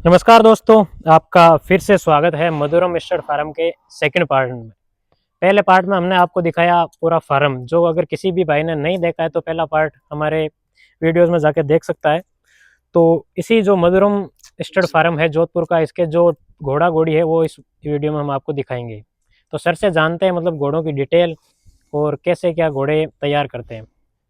नमस्कार दोस्तों, आपका फिर से स्वागत है मधुरम स्टड फार्म के सेकंड पार्ट में। पहले पार्ट में हमने आपको दिखाया पूरा फार्म, जो अगर किसी भी भाई ने नहीं देखा है तो पहला पार्ट हमारे वीडियोस में जाके देख सकता है। तो इसी जो मधुरम स्टड फार्म है जोधपुर का, इसके जो घोड़ा घोड़ी है वो इस वीडियो में हम आपको दिखाएंगे। तो सर से जानते हैं मतलब घोड़ों की डिटेल और कैसे क्या घोड़े तैयार करते हैं।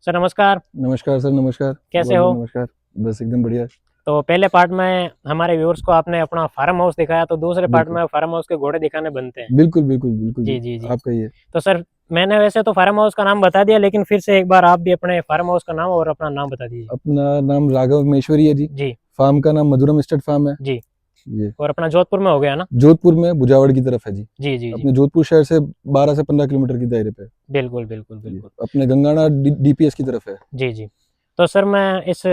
सर नमस्कार। नमस्कार सर, नमस्कार। कैसे बहुत हो? नमस्कार। बस एकदम बढ़िया। तो पहले पार्ट में हमारे व्यूअर्स को आपने अपना फार्म हाउस दिखाया, तो दूसरे पार्ट बिल्कुल में फार्म हाउस के घोड़े दिखाने बनते हैं। बिल्कुल बिल्कुल बिल्कुल जी जी। जी जी। आप कहिए। तो सर मैंने वैसे तो फार्म हाउस का नाम बता दिया, लेकिन फिर से एक बार आप भी अपने फार्म हाउस का नाम और अपना नाम बता दीजिए। अपना नाम राघव महेश्वरी है जी। जी फार्म का नाम मधुरम स्टड फार्म है जी। ये। और अपना जोधपुर में हो गया ना? जोधपुर में भुजावड़ की तरफ है जी। जी जी जी। अपने जोधपुर शहर से 12 से 15 किलोमीटर की दायरे पे। बिल्कुल बिल्कुल ये बिल्कुल। अपने गंगाना डीपीएस की तरफ है। जी जी। तो सर मैं इस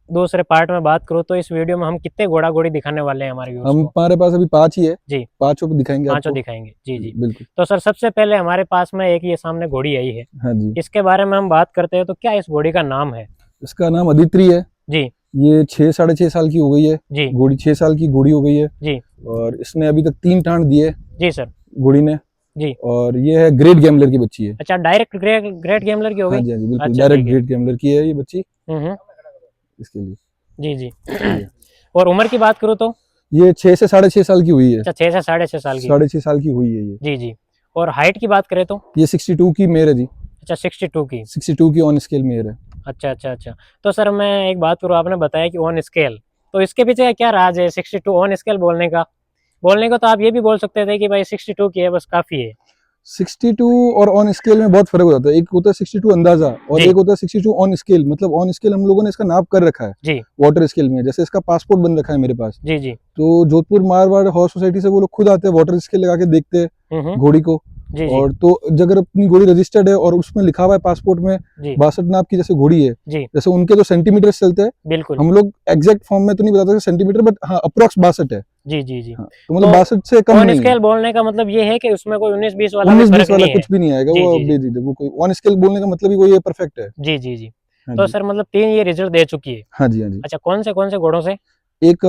दूसरे पार्ट में बात करूँ तो इस वीडियो में हम कितने घोड़ा घोड़ी दिखाने वाले हैं हमारे व्यूअर्स को? हमारे पास अभी 5 ही है। जी, पांचों को दिखाएंगे पांचों आपको। दिखाएंगे। जी जी। बिल्कुल। तो सर सबसे पहले हमारे पास में एक ये सामने घोड़ी आई है, हाँ जी। इसके बारे में हम बात करते हैं तो क्या इस घोड़ी का नाम है? इसका नाम अदिति है। जी ये 6 साढ़े 6 साल की हो गई है। जी घोड़ी 6 साल की घोड़ी हो गई है। जी और इसने अभी तक 3 टांड दिए जी सर। घोड़ी ने। जी। और ये है ग्रेट गैम्बलर की बच्ची है। अच्छा, डायरेक्ट ग्रेट गैम्बलर की हो हाँ गई? जी, हाँ जी, बिल्कुल अच्छा डायरेक्ट ठीक है। ग्रेट गैम्बलर की है ये बच्ची। हम्म। इसके लिए जी जी। ये और उम्र की बात करूँ तो? ये 6 से 6.5 साल की हुई है। अच्छा, 6 से 6.5 साल की। 6.5 साल की हुई है ये। जी जी। और हाइट की बात करें तो? ये 62 की मेयर है जी। अच्छा, 62 की। 62 की ऑन स्केल मेयर है। अच्छा अच्छा अच्छा। तो सर मैं एक बात करूँ, आपने बताया कि ऑन स्केल, तो इसके पीछे क्या राज है 62 ऑन स्केल बोलने का तो आप ये भी बोल सकते थे कि भाई 62 की है बस काफी है। 62 और ऑन स्केल में बहुत फर्क हो जाता है। एक होता है 62 अंदाजा और जी एक होता है 62 ऑन स्केल। मतलब ऑन स्केल हम लोगों ने इसका नाप कर रखा है जी वाटर स्केल में। जैसे इसका पासपोर्ट बन रखा है मेरे पास। जी जी। तो जोधपुर मारवाड़ हॉर्स सोसाइटी से वो लोग खुद आते हैं, वाटर स्केल लगा के देखते हैं घोड़ी को। जी जी और तो अगर अपनी घोड़ी रजिस्टर्ड है और उसमें लिखा हुआ है पासपोर्ट में जी 62 नाप की जैसे घोड़ी है, जी। जैसे उनके तो सेंटीमीटर चलते हैं। बिल्कुल। हम लोग एग्जैक्ट फॉर्म में तो नहीं बता सकते सेंटीमीटर, बट हाँ अप्रोक्स 62 है। जी जी जी। हाँ, तो मतलब तो 62 से कम ऑन नहीं है। स्केल बोलने का मतलब ये है कि उसमें कोई 19-20 वाला भी 19-20 फर्क वाला नहीं है। कुछ भी नहीं आएगा। जी वो जी अब जी दे वो कोई ऑन स्केल बोलने का मतलब ही वही है, परफेक्ट है। जी जी जी। हाँ तो जी, सर मतलब 3 ये रिजल्ट दे चुकी है। हाँ जी, हाँ जी। अच्छा, कौन से घोड़ों से? एक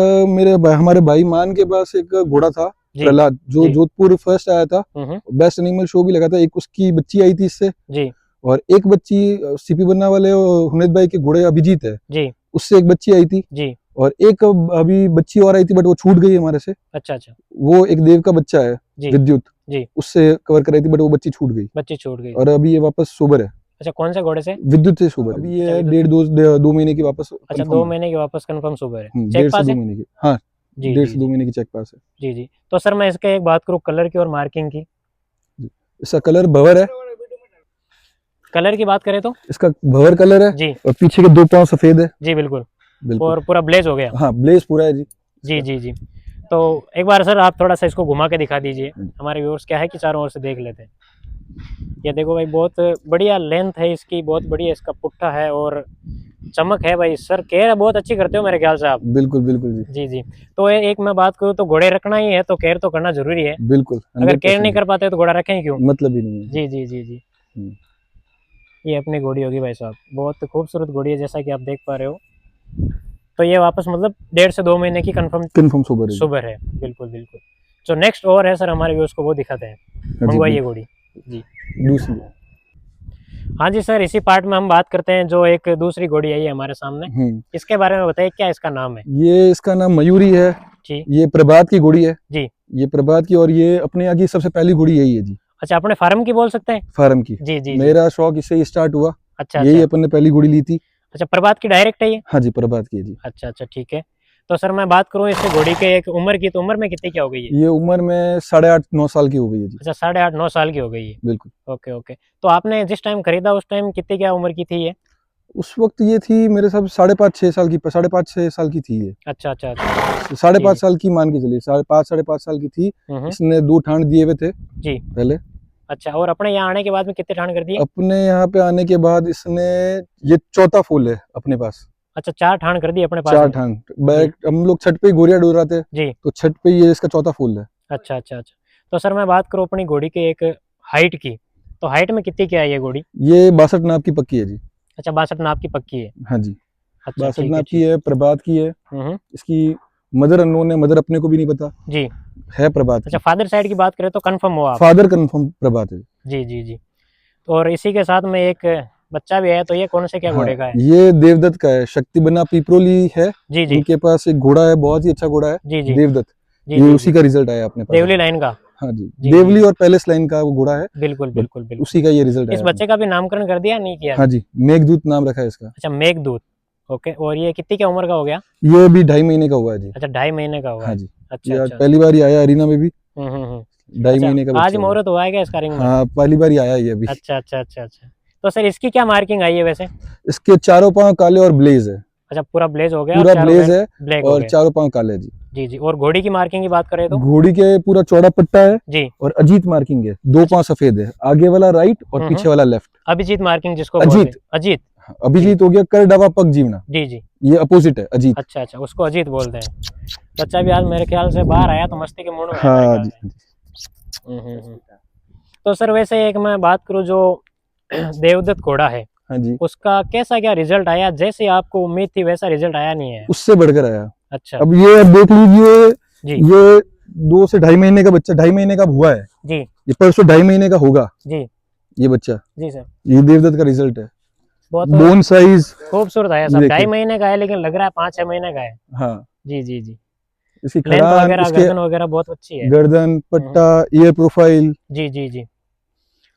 हमारे भाई मान के पास एक घोड़ा था जी प्रहलाद, जो जी। जोधपुर फर्स्ट आया था। हम्म। बेस्ट एनिमल शो भी लगा था। एक उसकी बच्ची आई थी इससे। जी और एक बच्ची सीपी बन्ना वाले हुनैद भाई के घोड़े अभिजीत है, जी उससे एक बच्ची आई थी। जी। और एक अभी बच्ची और आई थी, बट वो छूट गई हमारे से। अच्छा अच्छा। वो एक देव का बच्चा है, जी विद्युत, जी। उससे कवर कराई थी, बट वो बच्ची छूट गई। बच्ची छूट गई। और अभी ये वापस सोबर है। अच्छा, कौन से घोड़े से? विद्युत से सोबर है। अभी अच्छा ये विद्युत डेढ़ से। दो महीने की वापस अच्छा, कंफर्म 2 है। महीने की वापस कंफर्म सुबह है, चेक 1.5 से पास 2 है? महीने की। हाँ, जी 1.5 जी से 2 जी महीने की चेक पास है। जी जी। तो सर मैं इसके एक बात करूँ कलर की और मार्किंग की। इसका कलर भवर है। कलर की बात करें तो? इसका भवर कलर है। जी और पीछे के 2 पाँव सफेद है। जी बिल्कुल। बिल्कुल। और पूरा ब्लेज हो गया। हाँ, ब्लेज पूरा है जी जी इसका। जी जी। तो एक बार सर आप थोड़ा सा इसको घुमा के दिखा दीजिए, हाँ जी। हमारे व्यूअर्स क्या है कि चारों ओर से देख लेते हैं। ये देखो भाई, बहुत बढ़िया लेंथ है इसकी, बहुत बढ़िया इसका पुट्ठा है और चमक है भाई। सर केयर बहुत अच्छी करते हो मेरे ख्याल से आप। बिल्कुल बिल्कुल जी। जी जी। तो एक मैं बात करूँ तो घोड़े रखना ही है तो केयर तो करना जरूरी है। बिल्कुल अगर केयर 100% नहीं जी। कर पाते तो घोड़ा रखें ही क्यों? मतलब ही नहीं है जी। जी जी जी जी। हम्म, ये अपनी घोड़ी होगी भाई साहब, बहुत खूबसूरत घोड़ी है जैसा कि आप देख पा रहे हो। तो ये वापस मतलब 1.5 से 2 महीने की कंफर्म कन्फर्म सोबर है जी। सुबर है। बिल्कुल बिल्कुल। जो नेक्स्ट और है सर हमारे व्यूअर्स को वो दिखाते हैं। हाँ जी, मंगवाइए बिल्कुल। घोड़ी। जी। दूसरी। हाँ जी सर, इसी पार्ट में हम बात करते हैं जो एक दूसरी घोड़ी आई है हमारे सामने, इसके बारे में बताइए क्या इसका नाम है? ये इसका नाम मयूरी है। जी ये प्रभात की घोड़ी है। जी। ये प्रभात की, और ये अपने यहाँ की सबसे पहली घोड़ी यही है जी। अच्छा, अपने फार्म की बोल सकते हैं? फार्म की। जी जी जी। मेरा शौक इससे ही स्टार्ट हुआ। अच्छा यही अच्छा। अपन ने पहली घोड़ी ली थी। अच्छा, प्रभात की डायरेक्ट है ये? हाँ जी, प्रभात की है जी। अच्छा अच्छा ठीक है। तो सर मैं बात करूँ इससे घोड़ी के एक उम्र की, तो उम्र में कितनी क्या हो गई है? ये उम्र में 8.5-9 साल की हो गई है जी। अच्छा, 8.5-9 साल की हो गई है। बिल्कुल। Okay okay. तो आपने जिस टाइम खरीदा उस टाइम कितनी क्या उम्र की थी ये? उस वक्त ये थी मेरे साथ 5.5-6 साल की, 5.5-6 साल की थी ये। अच्छा अच्छा अच्छा। साढ़े जी पाँच जी। साल की मान के चलिए, 5.5-5.5 साल की थी। हम्म। इसने 2 ठांड दिए हुए थे जी। पहले। अच्छा, और अपने यहाँ आने के बाद में कितने ठाण कर दिए? अपने यहाँ पे आने के बाद इसने, ये चौथा फूल है अपने पास। अच्छा, 4 ठाण कर दिए अपने पास 4 में? ठांड जी बैक, हम लोग छठ पे ही गोरिया डोर रहे थे, जी। तो छठ पे ये इसका चौथा फूल है। अच्छा अच्छा अच्छा। तो सर मैं बात करूँ अपनी घोड़ी के एक हाइट की, तो हाइट में कितनी क्या है ये घोड़ी? ये 62 नाप की पक्की है जी। अच्छा, 62 नाप की पक्की है। हाँ जी, अच्छा 62 ठीक है नाप की ठीक है, प्रभात की है। है। इसकी मदर अननोन है, मदर अपने को भी नहीं पता जी। है प्रभात अच्छा, की। फादर साइड की बात करें तो कंफर्म हो आप? फादर कंफर्म प्रभात है। जी जी जी। और इसी के साथ में एक बच्चा भी है, तो ये कौन से क्या हाँ, घोड़े का है? ये देवदत्त का है, शक्ति बना पिपरोली है। जी जी उनके पास एक घोड़ा है, बहुत ही अच्छा घोड़ा है, जी जी देवदत्त। जी ये जी उसी जी। का रिजल्ट आया अपने पास। देवली लाइन का? हाँ जी, जी देवली जी। और पैलेस लाइन का वो घोड़ा है, बिल्कुल बट बिल्कुल बिल्कुल। उसी का ये रिजल्ट इस आया बच्चे का भी नामकरण कर दिया नहीं किया अपने। हाँ अभी? जी, मेघदूत नाम रखा है इसका। अच्छा, मेघदूत। ओके, और ये कितनी क्या उम्र का हो गया? ये अभी 2.5 महीने का हुआ है जी। अच्छा, 2.5 महीने का हुआ हाँ है। जी, अच्छा ये आज अच्छा। पहली बार ही आया अरीना में भी, हम्म। 2.5 महीने का अच्छा, आज बच्चा हुआ है। मुहूर्त हुआ है क्या इसका रिंग में? हाँ, पहली बार ही आया ये अभी। अच्छा अच्छा अच्छा अच्छा। तो सर इसकी क्या मार्किंग आई है वैसे? इसके चारों पांव काले और ब्लेज है, अच्छा, पूरा ब्लेज हो गया और पूरा चारों ब्लेज पैर है ब्लैक हो और गए? चारों पांव काले है जी। जी जी। और घोड़ी की मार्किंग की बात करें तो? घोड़ी के पूरा चौड़ा पट्टा है जी। और अजीत मार्किंग है, दो अच्छा। पांव सफेद है, आगे वाला राइट और पीछे वाला लेफ्ट। अभिजीत मार्किंग जिसको बोलते अजीत, हैं, अजीत। अभिजीत हो गया कर डबा पग जीवना, जी जी। ये अपोजिट है अजीत। अच्छा अच्छा, उसको अजीत बोलते हैं। बच्चा भी आज मेरे ख्याल से बाहर आया तो मस्ती के मूड में है मेरे हाँ ख्याल जी। से। हम्म। तो सर वैसे एक मैं बात करूं, जो देवदत्त घोड़ा है हाँ जी, उसका कैसा क्या रिजल्ट आया? जैसे आपको उम्मीद थी वैसा रिजल्ट आया नहीं है? उससे बढ़कर आया। अच्छा। अब ये अब देख लीजिए, जी ये 2 से 2.5 महीने का बच्चा, 2.5 महीने का हुआ है, जी ये परसों 2.5 महीने का होगा जी ये बच्चा। जी सर। ये देवदत्त का रिजल्ट है। बहुत बोन साइज खूबसूरत आया सब। देखिए, 2.5 महीने का है लेकिन लग रहा है 5-6 महीने का है। हाँ, जी जी जी। इसकी लेंथ खड़ान, वगैरह, इसके गर्दन वगैरह बहुत अच्छी है। गर्दन पट्टा, ईयर प्रोफाइल। जी जी जी।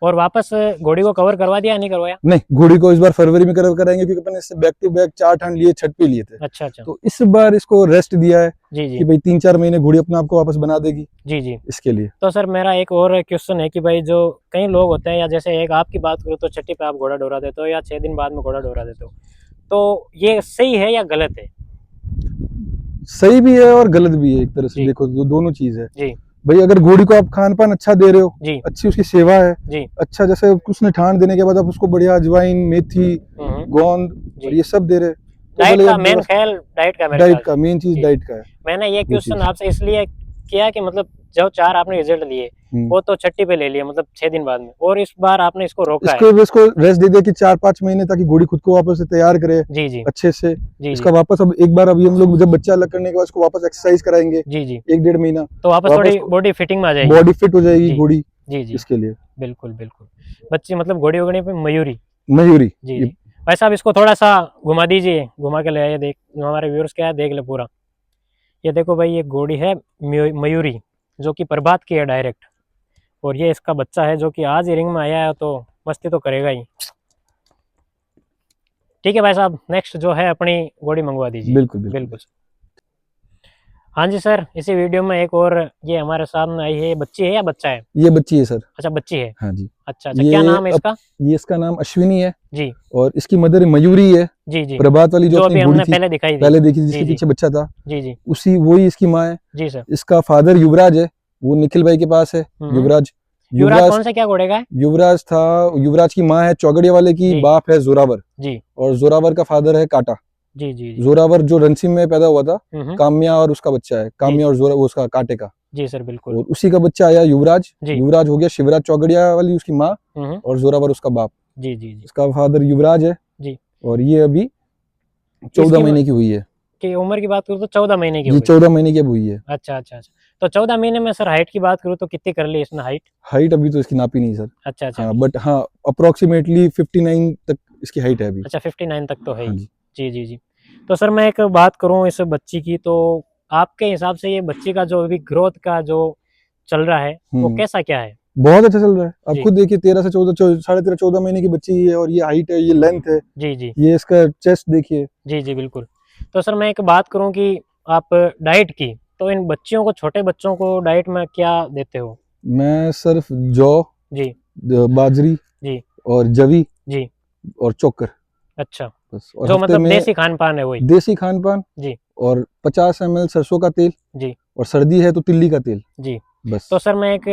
और वापस घोड़ी को कवर करवा दिया नहीं करवाया? नहीं, घोड़ी को इस बार फरवरी में कवर कराएंगे, क्योंकि अपन इससे बैक टू बैक 4 ठंड लिए, छठ पे लिए थे, अच्छा अच्छा। तो इस बार इसको रेस्ट दिया है जी जी कि भाई 3-4 महीने घोड़ी अपने आप को वापस बना देगी जी जी। इसके लिए। तो सर मेरा एक और क्वेश्चन है कि भाई जो कई लोग होते हैं, या जैसे एक आपकी बात करूँ तो छठी पे आप घोड़ा डोरा देते हो या 6 दिन बाद में घोड़ा डोरा देते हो, तो ये सही है या गलत है? सही भी है और गलत भी है, एक तरह से जी देखो तो दोनों चीज है जी भाई। अगर घोड़ी को आप खान पान अच्छा दे रहे हो, जी अच्छी उसकी सेवा है, जी। अच्छा जैसे उसने ठांड देने के बाद आप उसको बढ़िया अजवाइन, मेथी, गोंद जी। और ये सब दे रहे, तो डाइट भले का आप मेन ख्याल, डाइट का मेरे डाइट ख्याल का से। मेन चीज जी। डाइट का है मैंने ये वो क्वेश्चन चीज। आपसे इसलिए किया कि मतलब जो 4 आपने रिजल्ट लिए वो तो छठी पे ले लिए, मतलब 6 दिन बाद में, और इस बार आपने इसको रोका है। इसको रेस्ट दे दिया कि 4-5 महीने, ताकि घोड़ी खुद को वापस से तैयार करे जी जी अच्छे से। जी इसका जी वापस अब एक बार, अभी हम लोग जब बच्चा अलग करने के बाद इसको वापस एक्सरसाइज कराएंगे जी जी। 1-1.5 महीना, तो वापस वापस थोड़ी बॉडी फिटिंग में आ जाएगी। बॉडी फिट हो जाएगी जी घोड़ी जी जी। इसके लिए। बिल्कुल बिल्कुल। बच्ची मतलब घोड़ी वोड़ी पे मयूरी। मयूरी, जी ये जी। भाई साहब इसको थोड़ा सा घुमा दीजिए, घुमा के ले आइए, देख हमारे व्यूअर्स क्या है देख ले पूरा। ये देखो भाई, ये घोड़ी है मयूरी, जो कि प्रभात की है डायरेक्ट, और ये इसका बच्चा है जो कि आज ही रिंग में आया है, तो मस्ती तो करेगा ही। ठीक है भाई साहब, नेक्स्ट जो है अपनी घोड़ी मंगवा दीजिए। बिल्कुल बिल्कुल। बिल्कुल। हाँ जी सर, इसी वीडियो में एक और ये हमारे सामने आई है, बच्ची है या बच्चा है? ये बच्ची है सर। अच्छा, बच्ची है। हाँ जी। अच्छा अच्छा, क्या नाम है इसका? ये इसका नाम अश्विनी है जी और इसकी मदर मयूरी है। जी जी। प्रभात वाली जो जो अपनी अभी घोड़ी हमने थी, पहले दिखाई थी। पहले देखी थी, जी जिसके जी पीछे बच्चा था, जी जी उसी वही इसकी माँ है। जी सर। इसका फादर युवराज है, वो निखिल भाई के पास है। युवराज, युवराज कौन सा क्या घोड़े का है? युवराज था, युवराज की माँ है चौगड़िया वाले की, जी बाप है जोरावर, जी और जोरावर का फादर है काटा। जी जी जी जोरावर जो रणसिंह में पैदा हुआ था, काम्या और उसका बच्चा है, काम्या और जोरा वो उसका काटे का। जी सर बिल्कुल। और उसी का बच्चा आया युवराज। जी। युवराज हो गया शिवराज चौगड़िया वाली उसकी माँ, और जोरावर उसका बाप। जी जी जी। इसका फादर युवराज है जी। और ये अभी 14 महीने की हुई है। कि उम्र की बात करूँ तो 14 महीने की जी हो गई। 14 महीने की अब हुई है। अच्छा अच्छा अच्छा। तो 14 महीने में सर हाइट की बात करूँ तो कितनी कर ली इसने हाइट? हाइट अभी तो इसकी नापी नहीं सर। अच्छा अच्छा। हाँ, बट हाँ अप्रोक्सीमेटली 59 तक इसकी हाइट है अभी। अच्छा, 59 तक तो है हाँ ही। जी। जी जी जी। तो सर मैं एक बात करूँ इस बच्ची की, तो आपके हिसाब से ये बच्ची का जो अभी ग्रोथ का जो चल रहा है वो कैसा क्या है? बहुत अच्छा चल रहा है। आप जी। खुद देखिए, 13 से 14, 13.5-14 महीने की बच्ची है, और ये हाइट है, ये लेंथ है, जी जी ये इसका चेस्ट देखिए। जी जी बिल्कुल। तो सर मैं एक बात करूं कि आप डाइट की, तो इन बच्चियों को, छोटे बच्चों को डाइट में क्या देते हो? मैं सिर्फ जौ, जी बाजरी जी और जवी जी। और चोकर, अच्छा, बस। और जो हफ्ते मतलब में देसी खान पान है वही? देसी खान पान, जी और 50 ml सरसों का तेल, जी और सर्दी है तो तिल्ली का तेल, जी। बस। तो सर मैं एक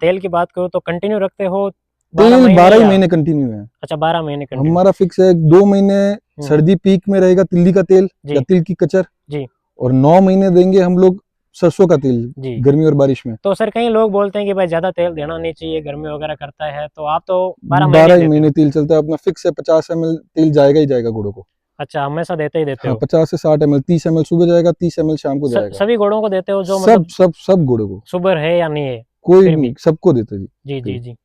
तेल की बात करूं तो कंटिन्यू रखते हो 12 तेल महीने 12 ही या? महीने कंटिन्यू है। अच्छा, 12 महीने कंटिन्यू। हमारा फिक्स है 2 महीने सर्दी पीक में रहेगा तिल्ली का तेल जी या तिल की कचर, जी और 9 महीने देंगे हम लोग सरसों का तेल, जी। गर्मी और बारिश में। तो सर कई लोग बोलते हैं कि भाई ज्यादा तेल देना नहीं चाहिए, गर्मी वगैरह करता है, तो आप तो 12 महीने 12 ही ही देते महीने हो? तेल चलता है अपना, फिक्स है 50 ml तेल जाएगा ही जाएगा घोड़ों को। अच्छा, हमेशा देते ही देते हाँ हो। 50 से 60 ml, 30 ml सुबह जाएगा, 30 ml शाम को जाएगा। सभी घोड़ों को देते हो जो सब मतलब सब सब घोड़े को, सुबर है या नहीं है? कोई फिर नहीं, भी सबको देते जी। जी जी जी। जी।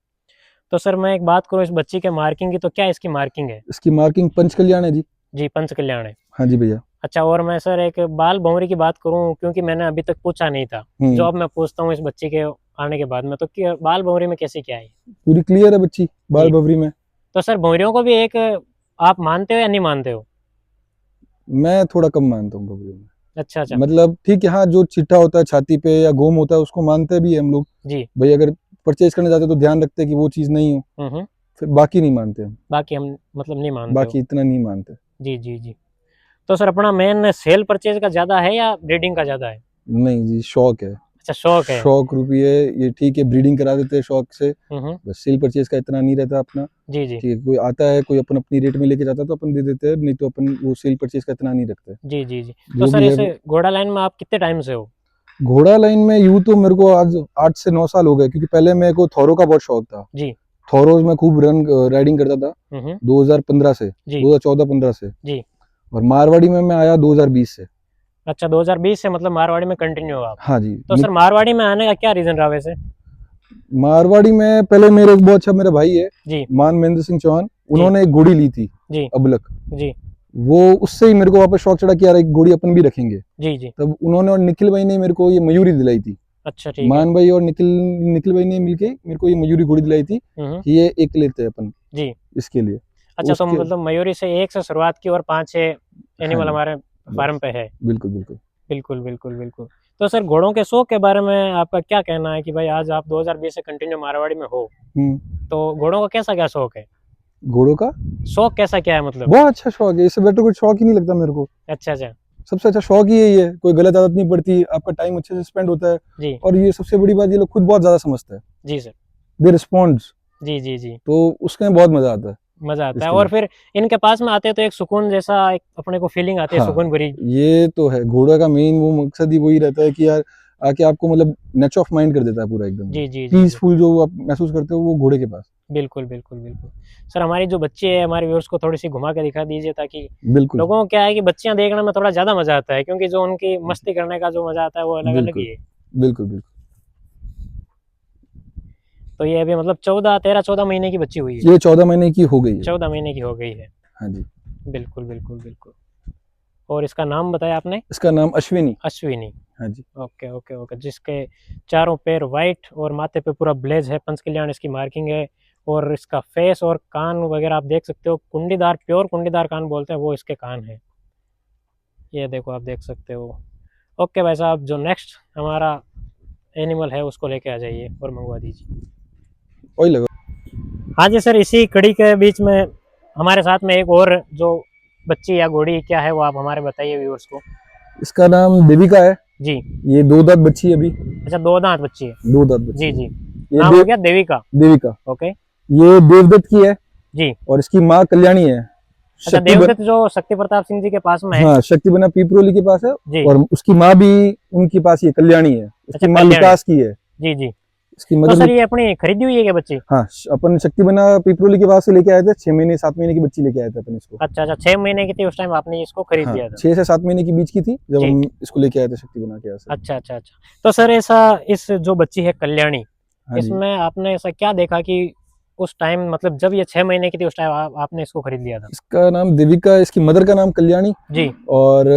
तो सर मैं एक बात करूँ इस बच्ची के मार्किंग की, तो क्या इसकी मार्किंग है? इसकी मार्किंग पंच कल्याण है जी। जी, पंच कल्याण है। हाँ जी भैया। अच्छा, और मैं सर एक बाल भंवरी की बात करूं, क्योंकि मैंने अभी तक पूछा नहीं था, जो अब मैं पूछता हूँ इस बच्ची के आने के बाद में, तो कि बाल भंवरी में कैसी क्या है? पूरी क्लियर है बच्ची बाल जी। भवरी में। तो सर भंवरियों को भी एक आप मानते हो या नहीं मानते हो? मैं थोड़ा कम मानता हूँ भवरी में। अच्छा अच्छा। मतलब ठीक है, हाँ जो चिट्ठा होता है छाती पे या गोम होता है उसको मानते भी है हम लोग। जी। भाई अगर परचेज करने जाते हैं तो ध्यान रखते हैं कि वो चीज़ नहीं हो, हम्म। फिर बाकी नहीं मानते हम। बाकी हम मतलब नहीं मानते हो? बाकी इतना नहीं मानते। जी जी जी। तो सर अपना मेन सेल परचेज का ज्यादा है या ब्रीडिंग का ज्यादा है? नहीं जी, शौक है। अच्छा, शौक है। शौक रूपी है ये, ठीक है, ब्रीडिंग करा देते हैं शौक से। हम्म। बस सेल परचेज का इतना नहीं रहता अपना। जी जी ठीक है, कोई आता है, कोई अपन अपनी रेट में लेके जाता है तो अपन दे देते हैं, नहीं तो अपन वो सेल परचेज का इतना नहीं रखते। जी जी जी। तो जो सर भी है इस घोड़ा लाइन में आप कितने टाइम से हो? घोड़ा लाइन में यूं तो मेरे को आज 8 से 9 साल हो गए, क्योंकि पहले मेरे को थोरो का बहुत शौक था। जी। थोरोज में खूब रन राइडिंग करता था हम्म। 2015 से, जी 2014-15 से। जी। और मारवाड़ी में मैं आया 2020 से। अच्छा, 2020 से मतलब मारवाड़ी में कंटिन्यू हो आप? हाँ जी। तो सर मारवाड़ी में आने का क्या रीजन रहा वैसे? मारवाड़ी में पहले मेरे एक बहुत अच्छा मेरा भाई है, जी मान महेंद्र सिंह चौहान, उन्होंने एक घोड़ी ली थी जी अबलक। जी वो उससे ही मेरे को वापस शौक चढ़ा कि यार एक घोड़ी अपन भी रखेंगे। जी जी। तब उन्होंने और निखिल भाई ने मेरे को ये मयूरी दिलाई थी। अच्छा, ठीक है। मान भाई और निखिल निखिल भाई ने मिलके मेरे को ये मयूरी घोड़ी दिलाई थी हम्म। कि ये एक लेते हैं अपन जी। इसके लिए। अच्छा, तो उसके मतलब मयूरी से एक से शुरुआत की और 5-6 हाँ एनिमल जी, हमारे फार्म बस पे है? बिल्कुल बिल्कुल। बिल्कुल बिल्कुल बिल्कुल। तो सर घोड़ों के शौक के बारे में आपका क्या कहना है कि भाई आज आप 2020 से कंटिन्यू मारवाड़ी में हो, हम्म। तो घोड़ों का कैसा क्या शौक है? घोड़ों का शौक कैसा क्या है मतलब? बहुत अच्छा शौक है, इससे बेटर कोई शौक ही नहीं लगता मेरे को। अच्छा अच्छा। सबसे अच्छा शौक ही यही है, कोई गलत आदत नहीं पड़ती, आपका टाइम अच्छे से स्पेंड होता है। जी और ये सबसे बड़ी बात, ये लोग खुद बहुत ज्यादा समझते हैं, जी सर। दे रिस्पॉन्ड्स, जी जी जी। तो उसमें बहुत मजा आता है मजा आता है, इसके और लिए। फिर इनके पास में आते हैं तो एक सुकून जैसा एक अपने को फीलिंग आती है, हाँ, सुकून भरी। ये तो है, घोड़ा का मेन वो मकसद ही वही रहता है कि यार आके आपको मतलब नेच ऑफ माइंड कर देता है पूरा एकदम। जी जी जी जी। पीसफुल जो आप महसूस करते हो वो घोड़े के पास। बिल्कुल बिल्कुल बिल्कुल। सर हमारी जो बच्ची है, हमारे व्यूअर्स को थोड़ी सी घुमा के दिखा दीजिए, ताकि बिल्कुल लोगों को क्या है कि बच्चियां देखने में थोड़ा ज्यादा मजा आता है, क्योंकि जो उनकी मस्ती करने का जो मजा आता है वो अलग अलग ही बिल्कुल है। बिल्कुल बिल्कुल। तो ये अभी मतलब 14 महीने की बच्ची हुई है? ये 14 महीने की हो गई है। 14 महीने की हो गई है। हाँ जी। बिल्कुल बिल्कुल बिल्कुल। और इसका नाम बताया आपने? इसका नाम अश्विनी। अश्विनी। हाँ जी। Okay okay okay. जिसके चारों पैर वाइट और माथे पे पूरा ब्लेज है, पंच कल्याण इसकी मार्किंग है। और इसका फेस और कान वगैरह आप देख सकते हो, कुंडीदार, प्योर कुंडीदार कान बोलते हैं वो इसके कान है। ये देखो, आप देख सकते हो। ओके भाई साहब, जो नेक्स्ट हमारा एनिमल है उसको लेके आ जाइए और मंगवा दीजिए। वही लगा। हाँ जी सर, इसी कड़ी के बीच में हमारे साथ में एक और जो बच्ची या घोड़ी क्या है वो आप हमारे बताइए व्यूअर्स को। इसका नाम देविका है। जी। ये 2 दांत बच्ची है अभी। अच्छा, 2 दांत बच्ची है? 2 दांत बच्ची जी है। जी। ये नाम हो गया देविका? देविका। ओके। ये देवदत्त की है जी। और इसकी माँ कल्याणी है। अच्छा, देवदत्त जो शक्ति प्रताप सिंह जी के पास में है? हाँ, शक्ति बना पीपरोली के पास है। जी। और उसकी माँ भी उनके पास ही है, कल्याणी है। अच्छा, इसकी माँ कल्याणी। लुकास की है। जी जी। इसकी तो मदर सर ये अपनी खरीदी हुई है क्या बच्ची? हाँ, अपन शक्ति बना पीपरोली के पास से लेके आए थे, 6 महीने 7 महीने की बच्ची लेके आए थे अपन इसको। अच्छा अच्छा, 6 महीने की थी उस टाइम आपने इसको खरीद हाँ, लिया था? 6 से 7 महीने की बीच की थी जब जी। हम इसको लेके आए थे शक्ति बना के यहाँ से। अच्छा अच्छा अच्छा। तो सर ऐसा इस जो बच्ची है कल्याणी, हाँ जी। इसमें आपने ऐसा क्या देखा कि उस टाइम मतलब जब ये 6 महीने की थी उस टाइम आपने इसको खरीद लिया था? इसका नाम देविका, इसकी मदर का नाम कल्याणी। जी और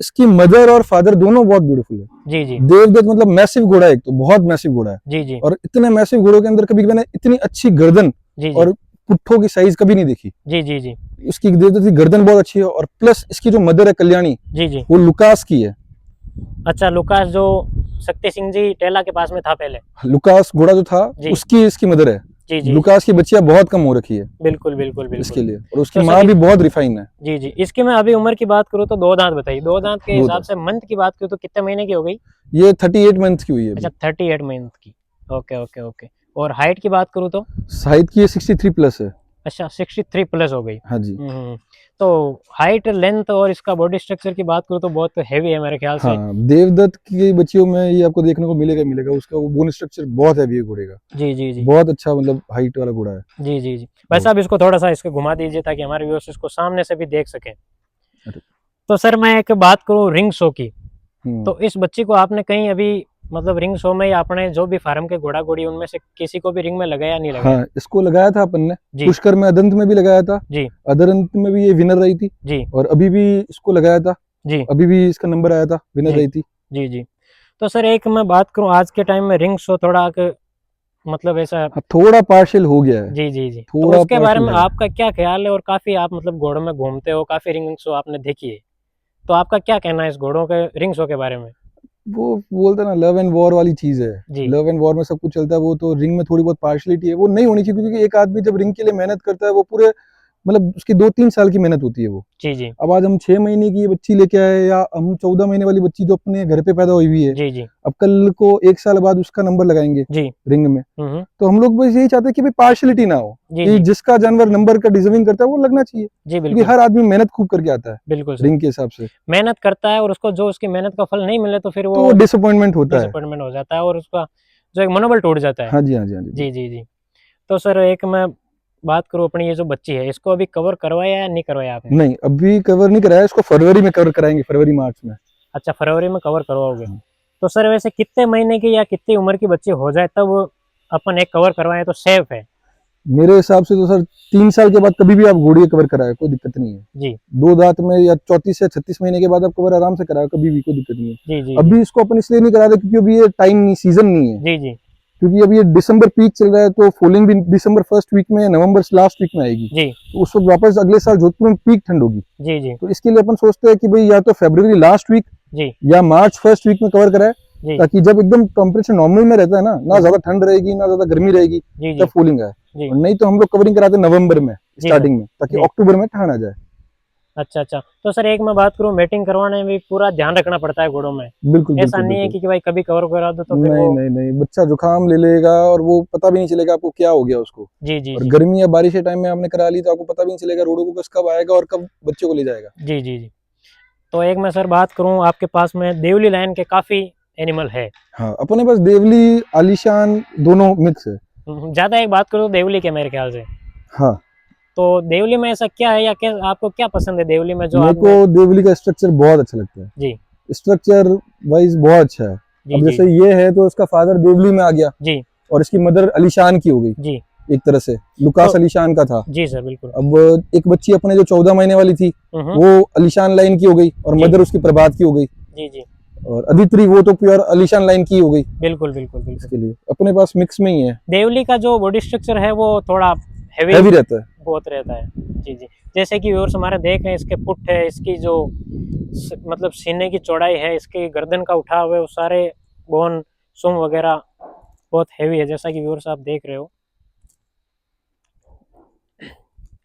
इसकी मदर और फादर दोनों बहुत ब्यूटीफुल है। जी जी देवदत्त मतलब मैसिव घोड़ा है, एक तो बहुत मैसिव घोड़ा है। जी जी और इतने मैसिव घोड़ों के अंदर कभी मैंने इतनी अच्छी गर्दन जी जी और पुट्ठों की साइज कभी नहीं देखी। जी जी जी इसकी देवदत्त की गर्दन बहुत अच्छी है, और प्लस इसकी जो मदर है कल्याणी, जी जी। वो लुकास की है। अच्छा, लुकास जो शक्ति सिंह जी टेला के पास में था पहले? लुकास घोड़ा जो था जी उसकी इसकी मदर है। जी जी। लुकास की बच्चियां बहुत कम हो रखी है बिल्कुल बिल्कुल इसके बिल्कुल। लिए, और उसकी तो माँ सर भी बहुत रिफाइन है। जी जी, इसकी मैं अभी उम्र की बात करूँ तो 2 दांत बताइए। 2 दांत के 2 हिसाब दांत। से मंथ की बात करूँ तो कितने महीने की हो गई? ये 38 मंथ की हुई है अच्छा, अभी। 38 मंथ की। Okay okay okay. और हाइट की बात करूँ तो? हाइट की ये 63 प्लस है। अच्छा, 63 प्लस हो गई। हाँ जी। तो हाइट, लेंथ और इसका बॉडी स्ट्रक्चर की बात करूँ तो बहुत हैवी है मेरे ख्याल से। हाँ, देवदत्त की बच्चियों में ये आपको देखने को मिलेगा मिलेगा, उसका वो बोन स्ट्रक्चर बहुत हैवी है घोड़े का। जी जी जी बहुत अच्छा, मतलब हाइट वाला घोड़ा है। जी जी जी। भाई साहब इसको थोड़ा सा इसको घुमा दीजिए ताकि हमारे व्यूअर्स इसको सामने से भी देख सकें। अरे। तो सर मैं एक बात करूं रिंग शो की, हम्म। तो इस बच्ची को आपने कहीं अभी मतलब रिंग शो में या अपने जो भी फार्म के घोड़ा घोड़ी उनमें से किसी को भी रिंग में लगाया नहीं लगाया? हाँ, इसको लगाया था अपन ने, जी पुष्कर में अदंत में भी लगाया था, जी अदरंत में भी ये विनर रही थी, जी और अभी भी इसको लगाया था, जी अभी भी इसका नंबर आया था, विनर जी रही थी। जी जी। तो सर एक मैं बात करूं, आज के टाइम में रिंग शो थोड़ा मतलब ऐसा, हाँ, थोड़ा पार्शियल हो गया है, जी जी जी, तो थोड़ा उसके बारे पार्शियल में है। आपका क्या ख्याल है? और काफी आप मतलब घोड़ों में घूमते हो, काफी रिंग शो आपने देखी है, तो आपका क्या कहना है इस घोड़ों के रिंग शो के बारे में? वो बोलते हैं ना, लव एंड वॉर वाली चीज है, जी लव एंड वॉर में सब कुछ चलता है, वो तो रिंग में थोड़ी बहुत पार्शलिटी है, वो नहीं होनी चाहिए, क्योंकि एक आदमी जब रिंग के लिए मेहनत करता है, वो पूरे मतलब उसकी 2-3 साल की मेहनत होती है वो। जी जी अब आज हम 6 महीने की ये बच्ची लेके आए, या हम 14 महीने वाली बच्ची जो अपने घर पे पैदा हुई हुई है, जी जी अब कल को 1 साल बाद उसका नंबर लगाएंगे जी। रिंग में, हम्म। तो हम लोग बस यही चाहते हैं कि भाई पार्शलिटी ना हो, जी कि जी जिसका जानवर नंबर का डिजर्विंग करता है वो लगना चाहिए, जी क्योंकि बिल्कुल हर आदमी मेहनत खूब करके आता है बिल्कुल सर। रिंग के हिसाब से, मेहनत करता है और उसको जो उसकी मेहनत का फल नहीं मिले तो फिर वो तो डिसअपॉइंटमेंट होता है। डिसअपॉइंटमेंट हो जाता है और उसका जो एक मनोबल टूट जाता है। हाँ जी, हाँ जी, हाँ जी, जी जी जी। तो सर एक मैं बात करूँ, अपनी ये जो बच्ची है इसको अभी कवर करवाया या नहीं करवाया आपने? नहीं, अभी कवर नहीं कराया, इसको फरवरी में कवर कराएंगे, फरवरी मार्च में। अच्छा, फरवरी में कवर करवाओगे। हाँ। तो सर वैसे कितने महीने की या कितनी उम्र की बच्ची हो जाए तब अपन एक कवर करवाएं तो सेफ है? मेरे हिसाब से तो सर 3 साल के बाद कभी भी आप घोड़ी कवर कराए, कोई दिक्कत नहीं है। जी 2 दांत में या 34 से 36 महीने के बाद आप कवर आराम से कराए, कभी भी कोई दिक्कत नहीं है। जी जी अभी इसको अपन इसलिए नहीं करा रहे क्योंकि अभी ये टाइम नहीं, सीजन नहीं है, जी जी क्योंकि अभी ये दिसंबर पीक चल रहा है, तो फॉलोइंग भी दिसंबर फर्स्ट वीक में, नवंबर लास्ट वीक में आएगी, जी तो उस वक्त वापस अगले साल जोधपुर में पीक ठंड होगी, जी जी तो इसके लिए अपन सोचते हैं कि भाई या तो फरवरी लास्ट वीक जी या मार्च फर्स्ट वीक में कवर कराए, जी ताकि जब एकदम टेम्परेचर नॉर्मल में रहता है ना ज्यादा ठंड रहेगी ना ज्यादा गर्मी रहेगी, जी तब जी फूलिंग आए। जी और नहीं तो हम लोग कवरिंग कराते नवंबर में जी सर स्टार्टिंग में, ताकि जी। अक्टूबर में ठंड आ जाए। अच्छा अच्छा। तो सर एक मैं बात करूँ, मेटिंग करवाने में भी पूरा ध्यान रखना पड़ता है घोड़ों में, बिल्कुल ऐसा बिल्कुल नहीं है बिल्कुल। कि भाई कभी कवर करा दो तो फिर नहीं वो। नहीं नहीं, बच्चा जुकाम ले लेगा और वो पता भी नहीं चलेगा आपको क्या हो गया उसको। जी जी और जी गर्मी या बारिश के टाइम में आपने करा ली तो आपको पता भी नहीं चलेगा रोडों को बस कब आएगा और कब बच्चे को ले जाएगा। जी जी जी। तो एक मैं सर बात करूँ, आपके पास में देवली लाइन के काफी एनिमल है। हाँ, अपने पास देवली आलीशान दोनों मिक्स है। ज्यादा एक बात करूँ देवली के मेरे ख्याल से, हाँ, तो देवली में ऐसा क्या है या क्या आपको क्या पसंद है देवली में जो मेरे को आपने? देवली का स्ट्रक्चर बहुत अच्छा लगता है, जी स्ट्रक्चर वाइज बहुत अच्छा है। जी अब जी जैसे ये है तो इसका फादर देवली में आ गया जी और इसकी मदर अलीशान की हो गई, जी। एक तरह से लुकास तो अलीशान का था। जी सर बिल्कुल। अब एक बच्ची अपने जो 14 महीने वाली थी हम्म। वो अलीशान लाइन की हो गई और जी मदर उसकी प्रभात की हो गई, जी जी और अदिति वो तो प्योर अलीशान लाइन की हो गई। बिल्कुल बिल्कुल बिल्कुल। इसके लिए अपने पास मिक्स में ही है, देवली का जो बॉडी स्ट्रक्चर है वो थोड़ा हैवी हैवी रहता है। बहुत रहता है। जी जी। जैसे कि व्यूअर्स हमारे देख रहे हैं, इसके पुट है, इसकी जो मतलब सीने की चौड़ाई है, इसकी गर्दन का उठाव है, वो सारे बोन सूंग वगैरह बहुत हैवी है, जैसा कि व्यूअर्स आप देख रहे हो।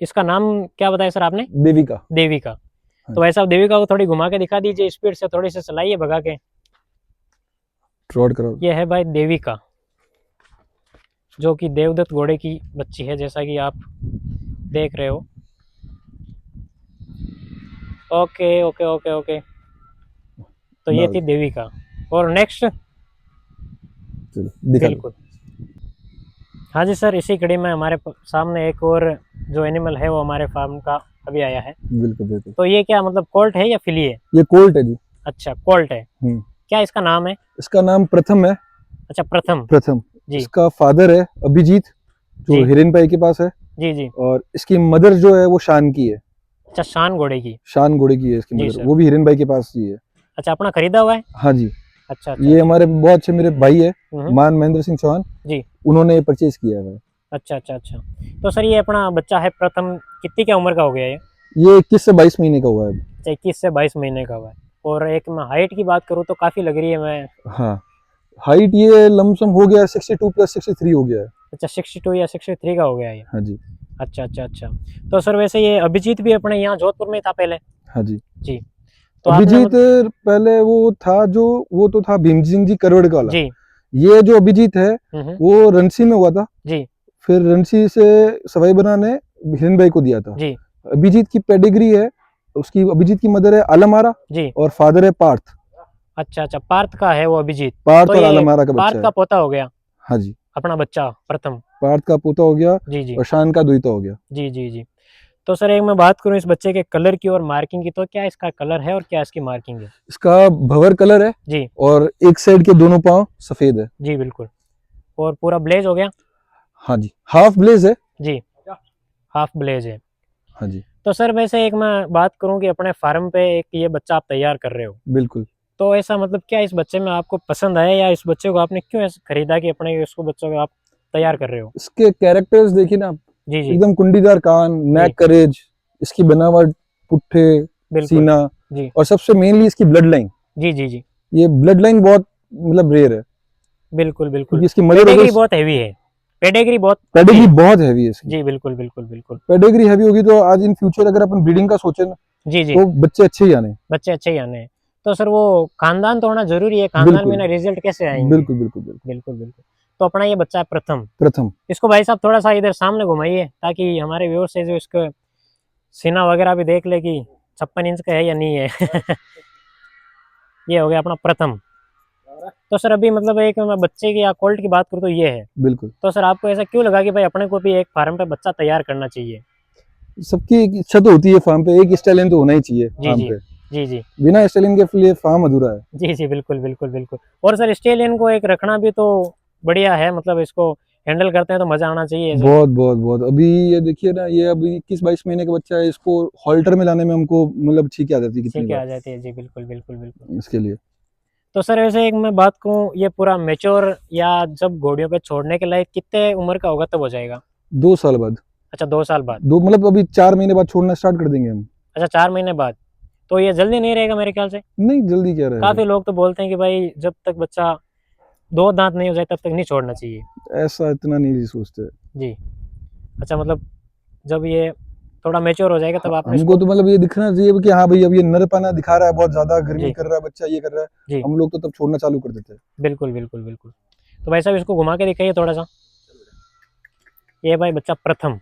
इसका नाम क्या बताया सर आपने? देविका। देविका। हाँ, तो वैसा देविका को थोड़ी घुमा के दिखा दीजिए, स्पीड से थोड़ी सी चलाइए भगा के। ट्रॉट करो। ये है भाई देविका, जो कि देवदत्त घोड़े की बच्ची है, जैसा कि आप देख रहे हो। Okay okay okay okay. तो ये डाल थी देविका। और नेक्स्ट? चलो दिखा दो। बिल्कुल। हाँ जी सर, इसी कड़ी में हमारे सामने एक और जो एनिमल है वो हमारे फार्म का अभी आया है। बिल्कुल बिल्कुल। तो ये क्या मतलब कोल्ट है या फिली है? ये कोल्ट है जी। अच्छा कोल्ट है। हम्म। क्या इसका नाम है? इसका नाम प्रथम है। अच्छा प्रथम। प्रथम। जी इसका फादर है अभिजीत, जो जी हिरेन भाई के पास है, जी जी। और इसकी मदर जो है वो शान की है, अच्छा शान घोड़े की। शान घोड़े की है इसकी जी मदर, सर। वो भी हिरेन भाई के पास ही है। अच्छा अपना खरीदा हुआ है? हाँ जी। अच्छा अच्छा ये अच्छा। हमारे बहुत अच्छे मेरे भाई है, हम्म। मान महेंद्र सिंह चौहान, जी। उन्होंने ये परचेज किया है। अच्छा अच्छा अच्छा। तो सर ये अपना बच्चा है प्रथम, कितनी क्या उम्र का हो गया ये? ये 21 से 22 महीने का हुआ है। अच्छा 21 से 22 महीने का हुआ है। और एक मैं हाइट की बात करूँ तो काफ़ी लग रही है मैं। हाँ, हाइट ये लमसम हो गया 62 प्लस 63 हो गया है। अच्छा 62 या 63 का हो गया ये। हाँ जी। अच्छा अच्छा अच्छा। तो सर वैसे ये अभिजीत भी अपने यहाँ जोधपुर में ही था पहले? हाँ जी। जी। तो आपने अभिजीत पहले वो था जो, वो तो था भीम सिंह जी करवड़ का वाला। जी। ये जो अभिजीत है वो रंसी में हुआ था, जी फिर रंसी से सवाई बना ने हिरन भाई को दिया था। जी अभिजीत की पेडिग्री है, उसकी अभिजीत की मदर है आलमारा जी। और फादर है पार्थ। अच्छा अच्छा, पार्थ का है वो अभिजीत। पार्थ तो और ये आलमारा का बच्चा पार्थ है। का पोता हो गया हाँ जी, अपना बच्चा प्रथम। पार्थ का पोता हो गया जी जी और शान का द्विता हो गया। जी जी जी। तो सर एक मैं बात करूं इस बच्चे के कलर की और मार्किंग की, तो क्या इसका कलर है और क्या इसकी मार्किंग है? इसका भंवर कलर है जी और एक साइड के दोनों पाँव सफेद है। जी बिल्कुल। और पूरा ब्लेज हो गया? हाँ जी, हाफ ब्लेज है। जी, हाफ ब्लेज है। हाँ जी, तो सर वैसे एक मैं बात करूं कि अपने फार्म पे एक ये बच्चा आप तैयार कर रहे हो, बिल्कुल। तो ऐसा मतलब क्या इस बच्चे में आपको पसंद आया, या इस बच्चे को आपने क्यों ऐसे खरीदा कि अपने इसको बच्चों को आप तैयार कर रहे हो? इसके कैरेक्टर्स देखिए ना आप, जी जी एकदम कुंडीदार कान, जी नेक करेज, इसकी बनावट, पुट्ठे, बिल्कुल। सीना, जी और सबसे मेनली इसकी ब्लड लाइन। जी जी जी ये ब्लड लाइन बहुत मतलब रेयर है, बिल्कुल बिल्कुल। क्योंकि इसकी मदर पेडेग्री वगैरह, बहुत हैवी है, पेडेग्री बहुत अच्छी पेडिग्री है। बहुत हैवी है इसकी। जी बिल्कुल बिल्कुल बिल्कुल। पेडिग्री हैवी होगी तो आज इन फ्यूचर अगर अपन ब्रीडिंग का सोचे ना, जी जी तो बच्चे अच्छे ही आने। बच्चे अच्छे ही आने हैं। तो सर वो खानदान तो होना जरूरी है, खानदान में बिल्कुल ना रिजल्ट कैसे आएंगे? बिल्कुल बिल्कुल बिल्कुल। बिल्कुल बिल्कुल। तो अपना ये बच्चा है प्रथम, प्रथम। इसको भाई साहब थोड़ा सा इधर सामने घुमाइए ताकि हमारे व्यूअर्स से जो इसको सीना वगैरह भी देख ले कि 56 इंच का है या नहीं है। ये हो गया अपना प्रथम। तो सर अभी मतलब एक मैं बच्चे की या कोल्ट की बात करूँ तो ये है, बिल्कुल। तो सर आपको ऐसा क्यों लगा कि भाई अपने को भी एक फार्म पे बच्चा तैयार करना चाहिए? सबकी एक इच्छा तो होती है फार्म पे, एक स्टैलियन तो होना ही चाहिए जी फार्म जी पे। जी जी बिना स्टैलियन के लिए फार्म अधूरा है। जी जी बिल्कुल बिल्कुल बिल्कुल। और सर ऑस्ट्रेलियन को एक रखना भी तो बढ़िया है, मतलब इसको हैंडल करते हैं तो मजा आना चाहिए ऐसे। बहुत बहुत बहुत। अभी ये देखिए ना, ये अभी 21-22 महीने का बच्चा है, इसको हॉल्टर में लाने में हमको मतलब छींके आ जाती है कितनी ठीक है, बार आ जाती है जी बिल्कुल बिल्कुल बिल्कुल। इसके लिए। तो सर वैसे एक मैं बात कहूँ, ये पूरा मेच्योर या जब घोड़ियों पे छोड़ने के लायक कितने उम्र का होगा तब हो जाएगा? 2 साल बाद। अच्छा 2 साल बाद। दो मतलब अभी 4 महीने बाद छोड़ना स्टार्ट कर देंगे हम। अच्छा 4 महीने बाद। तो ये जल्दी नहीं रहेगा मेरे ख्याल से? नहीं, जल्दी क्या रहेगा। काफी लोग तो बोलते हैं कि भाई जब तक बच्चा 2 दांत नहीं हो जाए तब तक नहीं छोड़ना चाहिए। ऐसा इतना नहीं सोचते। जी। अच्छा मतलब जब ये थोड़ा मेच्योर हो जाएगा तब आपने हमको इसको। तो मतलब ये दिखना चाहिए कि हाँ भाई अब ये नरपना दिखा रहा है, बहुत ज्यादा गर्मी जी कर रहा है बच्चा, ये कर रहा है, जी हम लोग तो तब छोड़ना चालू कर देते हैं। बिल्कुल बिल्कुल बिल्कुल। तो भाई साहब इसको घुमा के दिखाइए थोड़ा सा। ये भाई बच्चा प्रथम,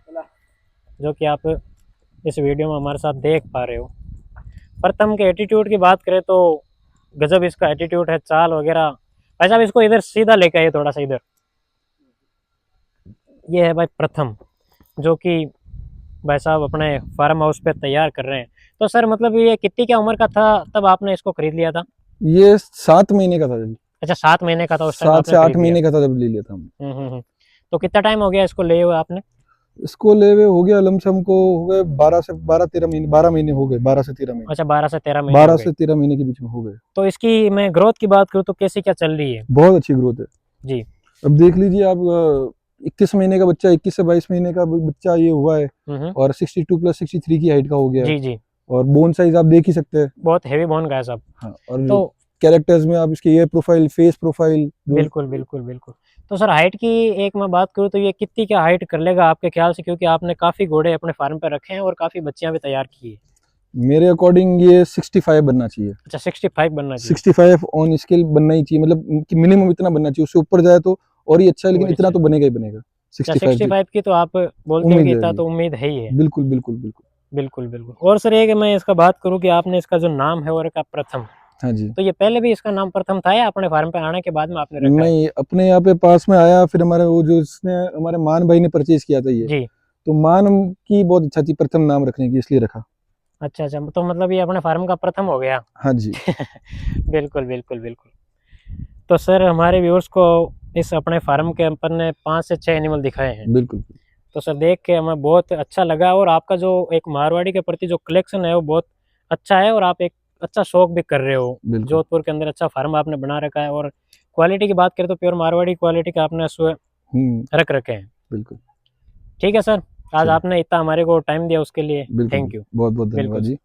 जो कि आप इस वीडियो में हमारे साथ देख पा रहे हो। प्रथम के एटीट्यूड की बात करें तो गजब इसका एटीट्यूड है, चाल वगैरह। भाई साहब इसको इधर सीधा लेके आइए थोड़ा सा इधर। ये है भाई प्रथम, जो कि भाई साहब अपने फार्म हाउस पे तैयार कर रहे हैं। तो सर मतलब ये कितनी क्या उम्र का था तब आपने इसको खरीद लिया था? ये 7 महीने का था जब। अच्छा 7 महीने का था उस टाइम 7 से आपने 8 खरीद लिया? महीने का था जब ले लिया था हमने। हम्म। तो कितना टाइम हो गया इसको लिए हुए आपने? इसको ले हुए हो गया लमसम को हो गए 12 से 13 महीने, 12 महीने हो गए, 12 से 13 महीने। अच्छा 12 से 13 महीने हो बारह गए। से तेरह महीने के बीच में हो गए। तो इसकी मैं ग्रोथ की बात करूँ तो कैसी क्या चल रही है? बहुत अच्छी ग्रोथ है। जी। अब देख लीजिए आप, 21 महीने का बच्चा, 21 से 22 महीने का बच्चा ये हुआ है, हम्म। और 62+63 की हाइट का हो गया है। जी जी और बोन साइज आप देख ही सकते हैं। बहुत हैवी बोन का है सब। हाँ, और तो कैरेक्टर्स में आप इसके ईयर प्रोफाइल, फेस प्रोफाइल जो। बिल्कुल बिल्कुल बिल्कुल। तो सर हाइट की एक मैं बात करूँ तो ये कितनी क्या हाइट कर लेगा आपके ख्याल से, क्योंकि आपने काफ़ी घोड़े अपने फार्म पर रखे हैं और काफ़ी बच्चियां भी तैयार की है? मेरे अकॉर्डिंग ये 65 बनना चाहिए। अच्छा 65 बनना चाहिए। 65 ऑन स्केल बनना ही चाहिए, मतलब कि मिनिमम इतना बनना चाहिए, उससे ऊपर जाए तो और ही अच्छा है, लेकिन और इतना अच्छा। तो बनेगा ही बनेगा। अच्छा 65 की 65 की तो आप बोलते हो उम्मीद कि है इतना जी। तो उम्मीद है ही है। बिल्कुल बिल्कुल बिल्कुल। बिल्कुल बिल्कुल। और सर एक मैं इसका बात करूँ कि आपने इसका जो नाम है और का प्रथम, हाँ जी। तो ये पहले भी इसका नाम प्रथम था या अपने फार्म पे आने के बाद में आपने रखा है? नहीं, अपने यहाँ पे पास में आया, फिर हमारे वो जो इसने हमारे मान भाई ने परचेज किया था ये, जी। तो मान की बहुत इच्छा थी प्रथम नाम रखने की, इसलिए रखा। अच्छा अच्छा, तो मतलब ये अपने फार्म का प्रथम हो गया। हाँ जी। बिल्कुल बिल्कुल बिल्कुल। तो सर हमारे व्यूअर्स को इस अपने फार्म के अपन ने 5 से 6 एनिमल दिखाए हैं, बिल्कुल तो सर देख के हमें बहुत अच्छा लगा। और आपका जो एक मारवाड़ी के प्रति जो कलेक्शन है वो बहुत अच्छा है, और आप एक अच्छा शौक भी कर रहे हो। बिल्कुल। जोधपुर के अंदर अच्छा फार्म आपने बना रखा है, और क्वालिटी की बात करें तो प्योर मारवाड़ी क्वालिटी का आपने रख रखे हैं। बिल्कुल। ठीक है सर, आज चलिए, आपने इतना हमारे को टाइम दिया उसके लिए बिल्कुल थैंक बिल्कुल, यू। बहुत बहुत बिल्कुल धन्यवाद सर। जी।